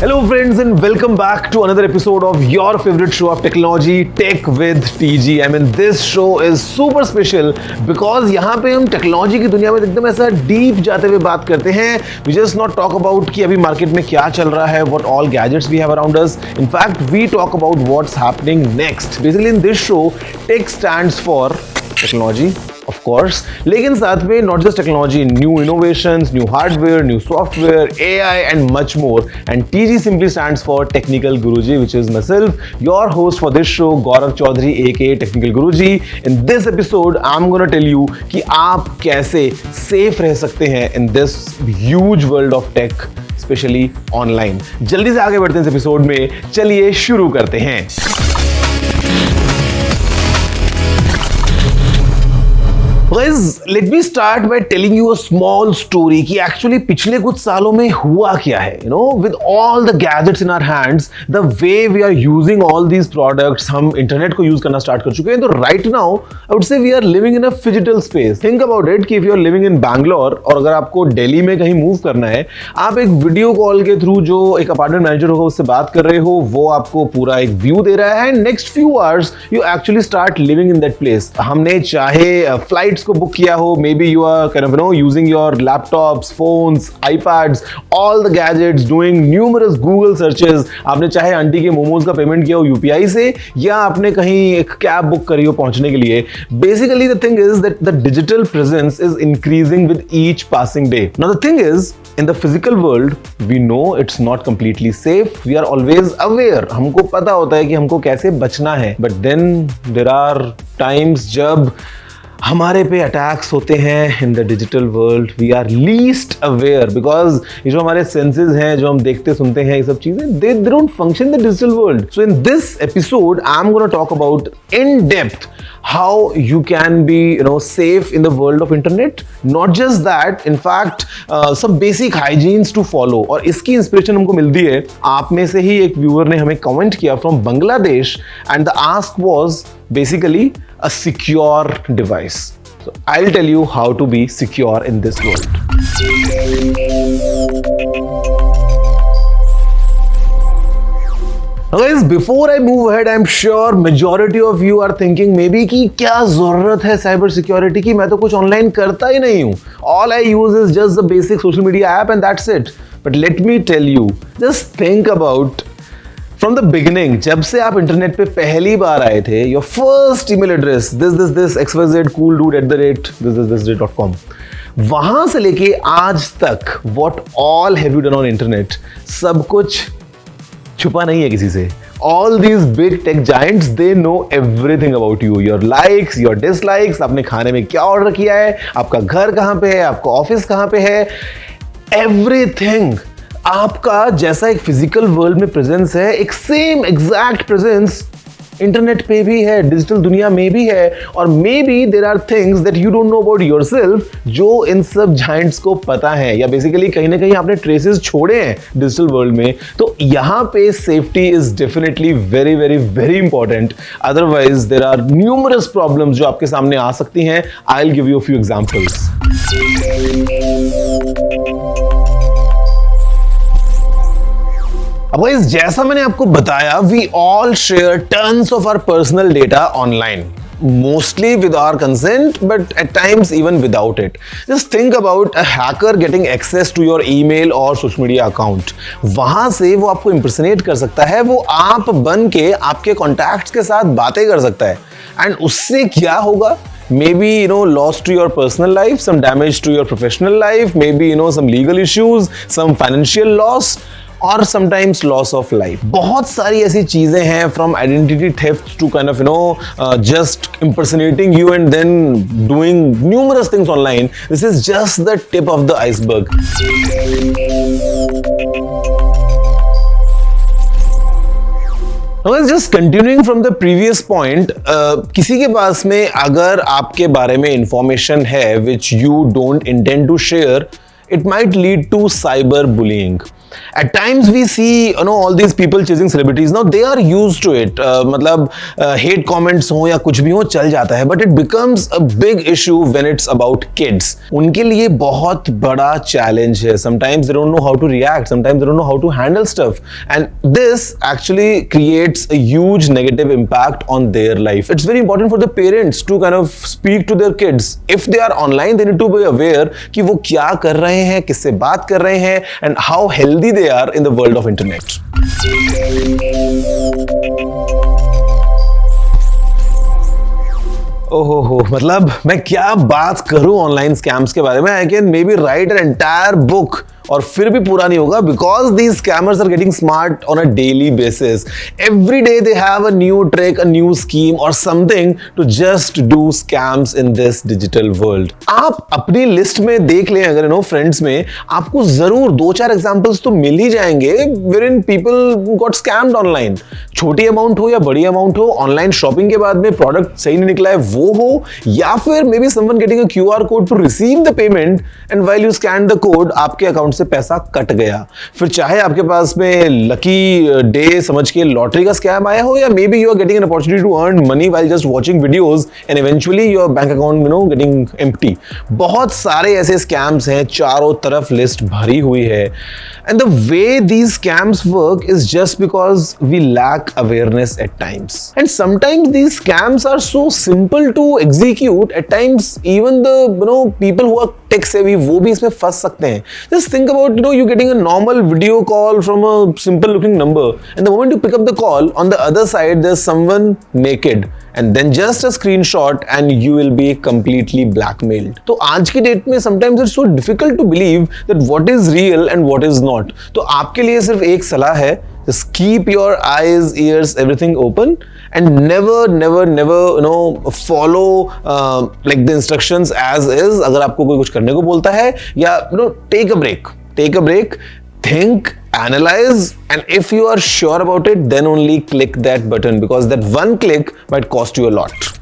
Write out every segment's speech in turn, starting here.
Hello friends and welcome back to another episode of your favorite show of technology, Tech with TG. I mean this show is super special because यहाँ पे हम technology की दुनिया में एकदम ऐसा deep जाते हुए बात करते हैं. We just not talk about कि अभी मार्केट में क्या चल रहा है, what all gadgets we have around us. In fact, we talk about what's happening next. Basically in this show, tech stands for technology. Of course, लेकिन साथ में not just technology, new innovations, new hardware, new software, AI and much more. And TG simply stands for Technical Guruji, which is myself, your host for this show, Gaurav Chaudhary, aka Technical Guruji. In this episode, I'm gonna tell you कि आप कैसे safe रह सकते हैं in this huge world of tech, especially online. जल्दी से आगे बढ़ते हैं इस एपिसोड में, चलिए शुरू करते हैं. Guys, let me start by telling you a small story कि actually पिछले कुछ सालों में हुआ क्या है. You know, with all the gadgets in our hands, the way we are using all these products, हम इंटरनेट को यूज करना स्टार्ट कर चुके हैं. तो right now, I would say we are living in a phygital space. Think about it कि if you are living in Bangalore और अगर आपको दिल्ली में कहीं मूव करना है, आप एक वीडियो कॉल के थ्रू जो एक अपार्टमेंट मैनेजर होगा उससे बात कर रहे हो, वो आपको पूरा एक व्यू दे रहा है. Next few hours you actually start living in that place. हमने चाहे फ्लाइट को बुक किया हो, maybe you are kind of using your laptops, phones, iPads, all the gadgets, doing numerous Google searches. आपने चाहे आंटी के मोमोज का पेमेंट किया हो यूपीआई से, या आपने कहीं एक कैब बुक करी हो पहुंचने के लिए. Basically the thing is that the digital presence is increasing with each passing day. Now the thing is, in the physical world, we know it's not completely safe. We are always aware. हमको पता होता है कि हमको कैसे बचना है. But then there are times जब हमारे पे अटैक्स होते हैं in the digital world. We are least aware because ये जो हमारे सेंसेस हैं, जो हम देखते सुनते हैं, ये सब चीजें they don't function in the digital world. So in this episode I am gonna talk about in depth how you can be safe in the world of internet. Not just that, in fact some basic hygienes to follow. और इसकी inspiration हमको मिलती है, आप में से ही एक viewer ने हमें कमेंट किया from Bangladesh and the ask was basically a secure device. So I'll tell you how to be secure in this world. Guys, before I move ahead, I'm sure majority of you are thinking maybe कि क्या जरूरत है cyber security की, मैं तो कुछ online करता ही नहीं हूँ. All I use is just the basic social media app and that's it. But let me tell you, just think about from the beginning, जब से आप इंटरनेट पे पहली बार आए थे, your first email address this xyzcooldude@this.com, वहां से लेके आज तक what all have you done on internet, सब कुछ छुपा नहीं है किसी से. All these big tech giants, they know everything about you, your likes, your dislikes, आपने खाने में क्या ऑर्डर किया है, आपका घर कहाँ पे है, आपका ऑफिस कहाँ पे है, everything. आपका जैसा एक फिजिकल वर्ल्ड में प्रेजेंस है, एक सेम एग्जैक्ट प्रेजेंस इंटरनेट पे भी है, डिजिटल दुनिया में भी है. और maybe there are things that you don't know about yourself जो इन सब जायंट्स को पता है, या बेसिकली कहीं ना कहीं आपने ट्रेसेस छोड़े हैं डिजिटल वर्ल्ड में. तो यहाँ पे safety is definitely very very very important. Otherwise there are numerous problems जो आपके सामने आ सकती हैं. I will give you a few examples. अब गाइस, जैसा मैंने आपको बताया, we all share tons of our personal data online, mostly with our consent, but at times even without it. Just think about a hacker getting access to your email or social media account. वहां से वो आपको impersonate कर सकता है, वो आप बन के आपके contacts के साथ बातें कर सकता है. And उससे क्या होगा? Maybe loss to your personal life, some damage to your professional life, maybe some legal issues, some financial loss, और समटाइम्स लॉस ऑफ लाइफ. बहुत सारी ऐसी चीजें हैं, from identity theft to kind of just impersonating you and then doing numerous things online. This is just the tip of the iceberg. Just continuing from the previous point, किसी के पास में अगर आपके बारे में इंफॉर्मेशन है which you don't intend to share, it might lead to cyber bullying. At times we see all these people chasing celebrities. Now they are used to it. मतलब hate comments हो या कुछ भी हो चल जाता है, but it becomes a big issue when it's about kids. उनके लिए बहुत बड़ा challenge है. Sometimes they don't know how to react. Sometimes they don't know how to handle stuff, and this actually creates a huge negative impact on their life. It's very important for the parents to kind of speak to their kids. If they are online, they need to be aware कि वो क्या कर रहे हैं, किससे बात कर रहे हैं, and how healthy they are in the world of internet. ओहो हो, मतलब मैं क्या बात करूं ऑनलाइन स्कैम्स के बारे में. I can maybe write an entire book और फिर भी पूरा नहीं होगा, because these scammers are getting smart on a daily basis. Every day they have a new trick, a new scheme और something to just do scams in this digital world. आप अपनी list में देख लें, अगर फ्रेंड्स में आपको जरूर 2-4 एग्जांपल्स तो मिल ही जाएंगे where in people got scammed online. छोटी अमाउंट हो या बड़ी अमाउंट हो, ऑनलाइन शॉपिंग के बाद में प्रोडक्ट सही नहीं निकला है वो हो, या फिर may be someone getting a QR code to receive the payment and while you scan the code आपके अकाउंट से पैसा कट गया. फिर चाहे आपके पास में लकी डे समझ के लॉटरी का स्कैम आया हो, या may be you are getting an opportunity to earn money while just watching videos and eventually your bank account getting empty. बहुत सारे ऐसे स्कैम्स हैं, चारों तरफ लिस्ट भरी हुई है. And the way these scams work is just because we lack awareness at times, and sometimes these scams are so simple to execute. At times even the people who are tech savvy वो भी इसमें फंस सकते हैं. Just think about you getting a normal video call from a simple looking number, and the moment you pick up the call, on the other side there's someone naked, and then just a screenshot and you will be completely blackmailed. तो आज की date में sometimes it's so difficult to believe that what is real and what is not. तो आपके लिए सिर्फ एक सलाह है, just keep your eyes, ears, everything open, and never follow like the instructions as is. अगर आपको कोई कुछ करने को बोलता है, या take a break, think, analyze, and if you are sure about it, then only click that button, because that one click might cost you a lot.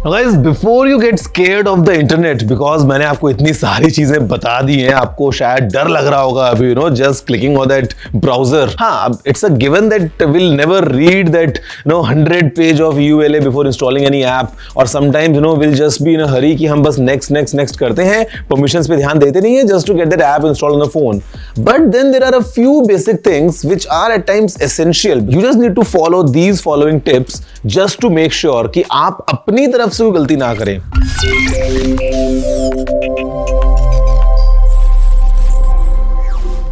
Guys, before you get scared of the internet, because मैंने आपको इतनी सारी चीजें बता दी हैं, आपको शायद डर लग रहा होगा अभी, just clicking on that browser. हाँ, it's a given that we'll never read that 100 page of ULA before installing any app, or sometimes we'll just be in a hurry कि हम बस next करते हैं, permissions पे ध्यान देते नहीं है, just to get that app installed on the phone. But then there are a few basic things which are at times essential. You just need to follow these following tips just to make sure कि आप अपनी तरफ से कोई गलती ना करें.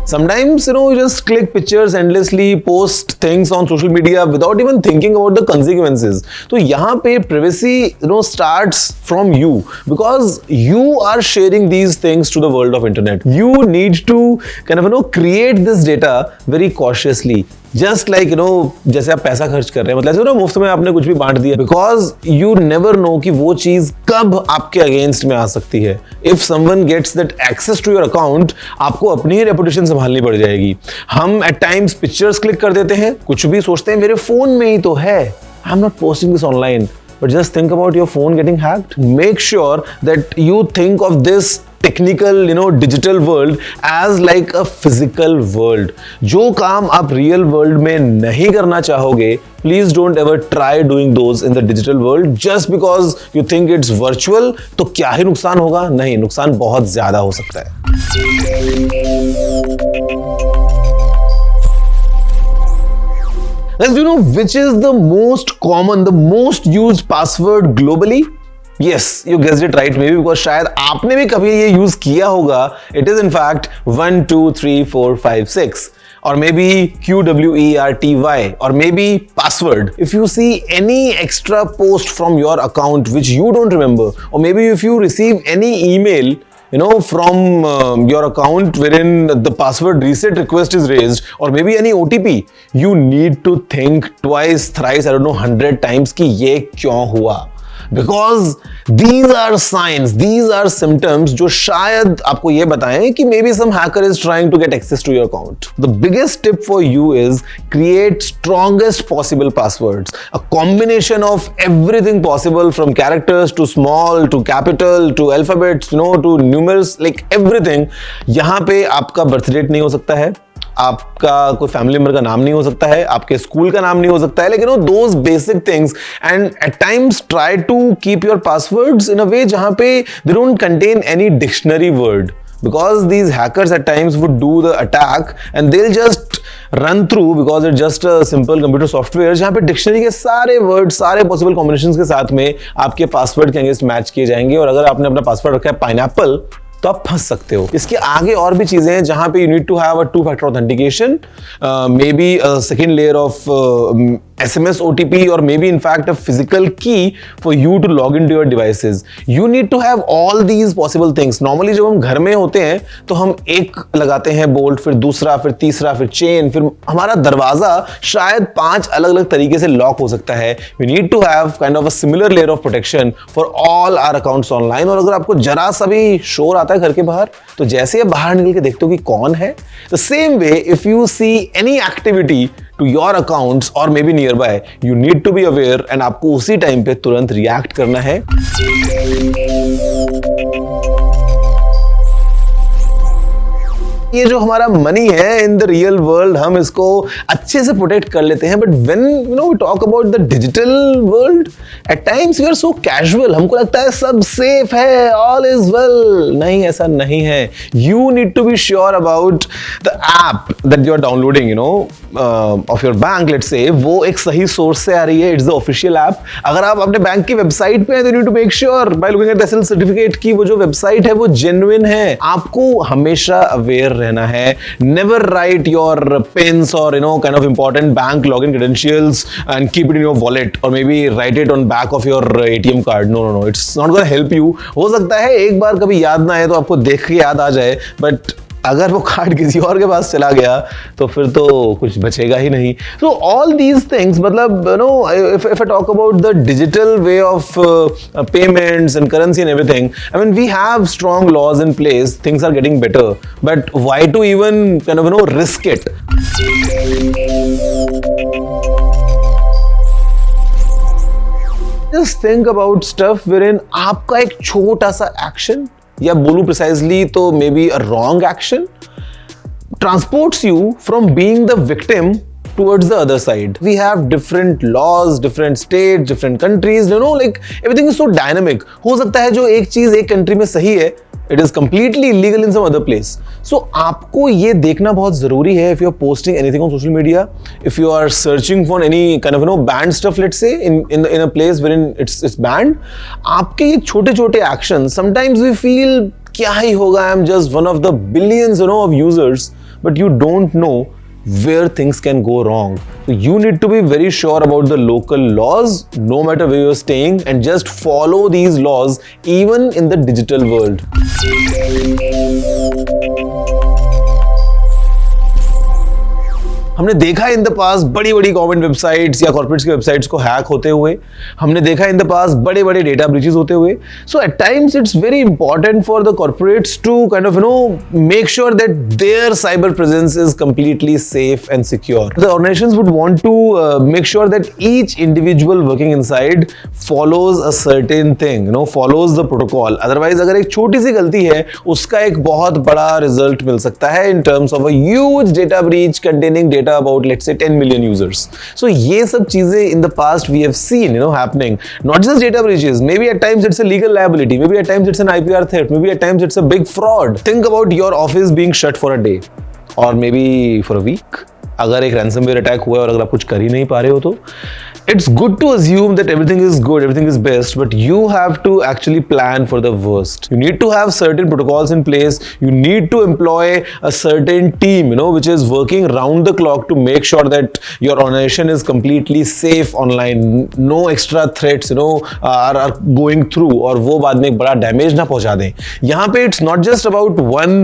Sometimes you just click pictures endlessly, post things on social media without even thinking about the consequences. तो यहाँ पे privacy starts from you, because you are sharing these things to the world of internet. You need to kind of create this data very cautiously. Just like जैसे आप पैसा खर्च कर रहे हैं, मतलब मुफ्त में आपने कुछ भी बांट दिया, बिकॉज यू नेवर नो कि वो चीज कब आपके अगेंस्ट में आ सकती है. If someone gets that access to your account, आपको अपनी ही रेपुटेशन संभालनी पड़ जाएगी. हम एट टाइम्स पिक्चर्स क्लिक कर देते हैं, कुछ भी सोचते हैं मेरे फोन में ही तो है, I am not posting this online. But just think about your phone getting hacked. Make sure that you think of this technical, digital world as like a physical world. जो काम आप real world में नहीं करना चाहोगे, please don't ever try doing those in the digital world just because you think it's virtual. तो क्या ही नुकसान होगा? नहीं, नुकसान बहुत ज्यादा हो सकता है. Guys, do you know which is the most common, the most used password globally? Yes, you guessed it right, maybe because शायद आपने भी कभी ये यूज किया होगा. It is in fact 1 2 3 4 5 6, or maybe QWERTY, or maybe password. If you see any extra post from your account which you don't remember, or maybe if you receive any email from your account wherein the password reset request is raised, or maybe any OTP, you need to think twice, thrice, I don't know, 100 times कि ये क्यों हुआ. Because these are signs, these are symptoms जो शायद आपको ये बताएं कि maybe some hacker is trying to get access to your account. The biggest tip for you is create strongest possible passwords. A combination of everything possible from characters to small to capital to alphabets, to numerous, like everything. यहाँ पे आपका birth date नहीं हो सकता है, आपका कोई family member का नाम नहीं हो सकता है, आपके स्कूल का नाम नहीं हो सकता है, लेकिन those basic things. And at times try to keep your passwords in a way जहां पे they don't contain any dictionary word, because these hackers at times would do the attack and they'll just run through, because it's just a simple computer software जहां पे dictionary के सारे word, सारे possible combinations के साथ में आपके password के अगेंस्ट मैच किए जाएंगे. और अगर आपने अपना पासवर्ड रखा है पाइनएप्पल तो आप फंस सकते हो. इसके आगे और भी चीजें हैं जहां पे you need to have a 2-factor authentication, maybe a second layer of SMS OTP, or maybe in fact a physical key for you to log into your devices. You need to have all these possible things. Normally जब हम घर में होते हैं तो हम एक लगाते हैं बोल्ट, फिर दूसरा, फिर तीसरा, फिर चेन, फिर हमारा दरवाजा शायद 5 अलग-अलग तरीके से लॉक हो सकता है. We need to have kind of a similar layer of protection for all our accounts online. और अगर आपको जरा सा भी शोर आता है घर के बाहर, तो जैसे आप बाहर निकल के देखते हो कि कौन है, the same way if you see any activity to your accounts or maybe nearby, you need to be aware and आपको उसी टाइम पे तुरंत रिएक्ट करना है. ये जो हमारा मनी है इन द रियल वर्ल्ड, हम इसको अच्छे से प्रोटेक्ट कर लेते हैं, but when we talk about the digital world, at times we are so casual. हमको लगता है सब सेफ है, ऑल इज वेल. नहीं, ऐसा नहीं है. You need to be sure about the app that you are downloading of your bank, let's say वो एक सही सोर्स से आ रही है. It's the official app. अगर आप अपने बैंक की वेबसाइट पे हैं तो you need to make sure by looking at the SSL certificate की वो जो वेबसाइट है वो जेन्युइन है. आपको हमेशा अवेयर रहना है. नेवर राइट योर पिन्स और kind of important bank login credentials and keep it in your wallet, or maybe write it on back of your ATM card. No, it's not going to help you. हो सकता है एक बार कभी याद ना आए तो आपको देख के याद आ जाए, बट अगर वो कार्ड किसी और के पास चला गया तो फिर तो कुछ बचेगा ही नहीं. So all these things, मतलब if I talk about the digital way of payments and currency and everything, I mean we have strong laws in place, things are getting better, but why to even kind of risk it? Just think about stuff wherein आपका एक छोटा सा action, या बोलूं precisely तो may be a wrong action, transports you from being the victim towards the other side. We have different laws, different states, different countries, like everything is so dynamic. हो सकता है जो एक चीज एक कंट्री में सही है, it is completely illegal in some other place. So आपको ये देखना बहुत जरूरी है. If you are posting anything on social media, if you are searching for any kind of banned stuff, let's say in a place wherein it's banned, आपके ये छोटे-छोटे actions, sometimes we feel क्या ही होगा, I'm just one of the billions of users, but you don't know where things can go wrong. So you need to be very sure about the local laws no matter where you're staying, and just follow these laws even in the digital world. हमने देखा in the पास बड़ी बड़ी government websites या corporates की websites को hack होते हुए, हमने देखा इन द पास बड़े बड़े डेटा ब्रीचेस होते हुए. So at times it's very important for the corporates to kind of make sure that their cyber presence is completely safe and secure. The organisations would want to make sure that each individual working inside follows a certain thing, follows the protocol. Otherwise अगर एक छोटी सी गलती है उसका एक बहुत बड़ा result मिल सकता है in terms of a huge data breach containing data about, let's say, 10 million users. So ये सब चीजें in the past we have seen happening. Not just data breaches, maybe at times it's a legal liability, maybe at times it's an IPR theft, maybe at times it's a big fraud. Think about your office being shut for a day or maybe for a week. अगर एक ransomware attack हुआ और अगर आप कुछ कर ही नहीं पा रहे हो तो it's good to assume that everything is good, everything is best, but you have to actually plan for the worst. You need to have certain protocols in place. You need to employ a certain team, which is working round the clock to make sure that your organization is completely safe online. No extra threats, are going through और वो बाद में एक बड़ा damage ना पहुंचा दें. यहाँ पे it's not just about one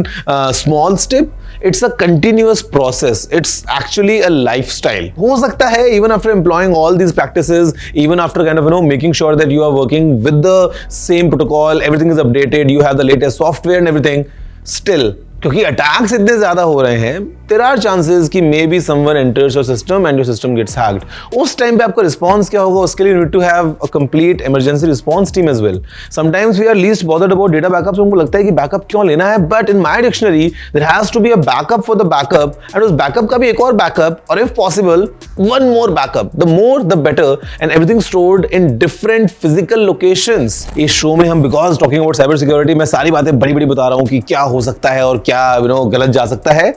small step. It's a continuous process. It's actually a lifestyle. हो सकता है even after employing all these these practices even after kind of making sure that you are working with the same protocol, everything is updated, you have the latest software and everything. Still, क्योंकि attacks इतने ज्यादा हो रहे हैं, there are chances कि may be someone enters your system and your system gets hacked. उस time पे आपका रिस्पॉन्स क्या होगा? उसके लिए you need to have a complete emergency response team as well. Sometimes we are least bothered about data backups. हमको लगता है कि बैकअप क्यों लेना है, but in my dictionary there has to be a backup for the backup, and उस backup का भी एक और बैकअप, और if possible one more backup. The more the better, and everything stored in different physical locations. इस show में हम because talking about cyber security, मैं सारी बातें बड़ी बड़ी बता रहा हूं कि क्या हो सकता है और क्या गलत जा सकता है.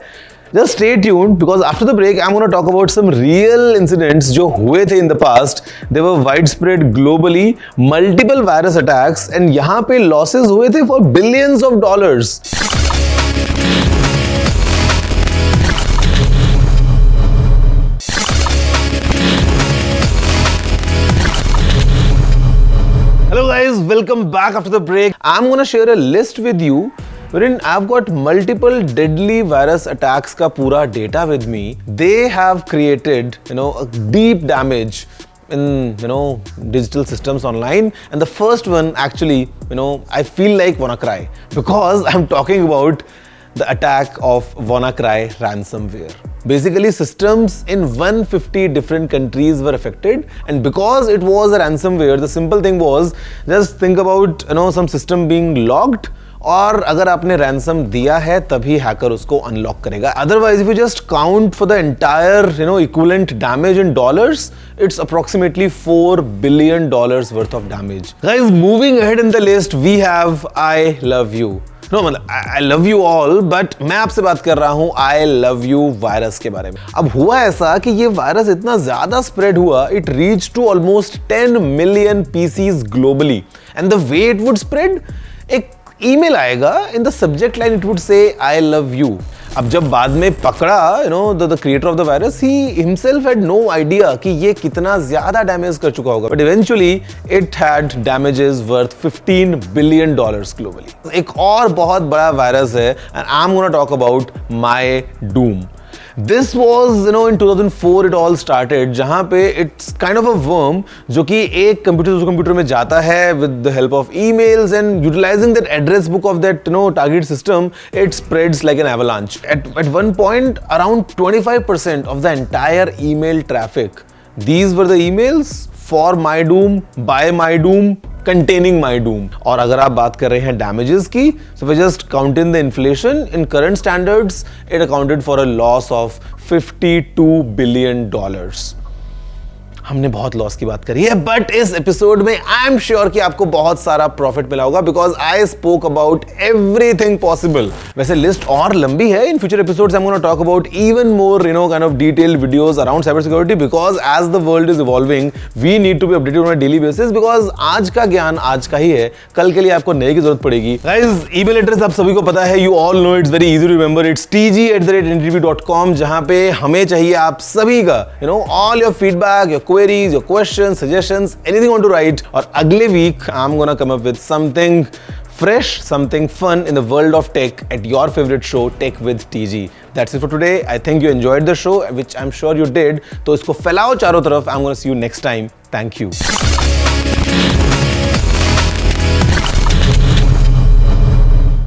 Just stay tuned because after the break I'm going to talk about some real incidents जो हुए थे in the past. They were widespread globally, multiple virus attacks, and यहाँ पे losses हुए थे for billions of dollars. Hello guys, welcome back after the break. I'm going to share a list with you wherein I've got multiple deadly virus attacks का पूरा data with me. They have created, a deep damage in, digital systems online. And the first one actually, I feel like wanna cry because I'm talking about the attack of WannaCry ransomware. Basically, systems in 150 different countries were affected, and because it was a ransomware, the simple thing was just think about some system being locked, और अगर आपने ransom दिया है तभी hacker उसको unlock करेगा. Otherwise if you just count for the entire equivalent damage in dollars, it's approximately $4 billion worth of damage. Guys, moving ahead in the list, we have I Love You. No, I love you all, but मैं आपसे बात कर रहा हूँ I Love You virus के बारे में. अब हुआ ऐसा कि ये वायरस इतना ज्यादा स्प्रेड हुआ, it reached to almost 10 million PCs globally. And the way it would spread, एक ईमेल आएगा, in the subject line it would say I love you. अब जब बाद में पकड़ा the creator of the virus, he himself had no idea कि ये कितना ज्यादा डैमेज कर चुका होगा, but eventually it had damages worth $15 billion globally. एक और बहुत बड़ा वायरस है, and I am gonna talk about my doom. This was, in 2004 it all started, जहाँ पे it's kind of a worm जो कि एक कंप्यूटर दूसरे कंप्यूटर में जाता है with the help of emails, and utilizing that address book of that target system, it spreads like an avalanche. At one point, around 25% of the entire email traffic, these were the emails for my doom, by my doom, containing my doom. और अगर आप बात कर रहे हैं damages की, so we just count in the inflation. In current standards, it accounted for a loss of $52 billion. हमने बहुत लॉस की बात करी है, बट इस एपिसोड में आई एम श्योर कि आपको बहुत सारा प्रॉफिट मिला होगा, because I spoke about everything possible. वैसे लिस्ट और लंबी है. In future episodes I am gonna talk about even more kind of detailed videos around cyber security, because as the world is evolving we need to be updated on a daily basis, because आज का ज्ञान आज का ही है, कल के लिए आपको नए की जरूरत पड़ेगी. गाइस, ईमेल एड्रेस आप सभी को पता है, you all know, it's very easy to remember. It's tg@ntv.com, जहां पे हमें चाहिए आप सभी का all your feedback, your queries, your questions, suggestions, anything you want to write. और अगले week I'm gonna come up with something fresh, something fun in the world of tech at your favorite show, Tech with TG. That's it for today. I think you enjoyed the show, which I'm sure you did. तो इसको फैलाओ चारों तरफ. I'm gonna see you next time. Thank you.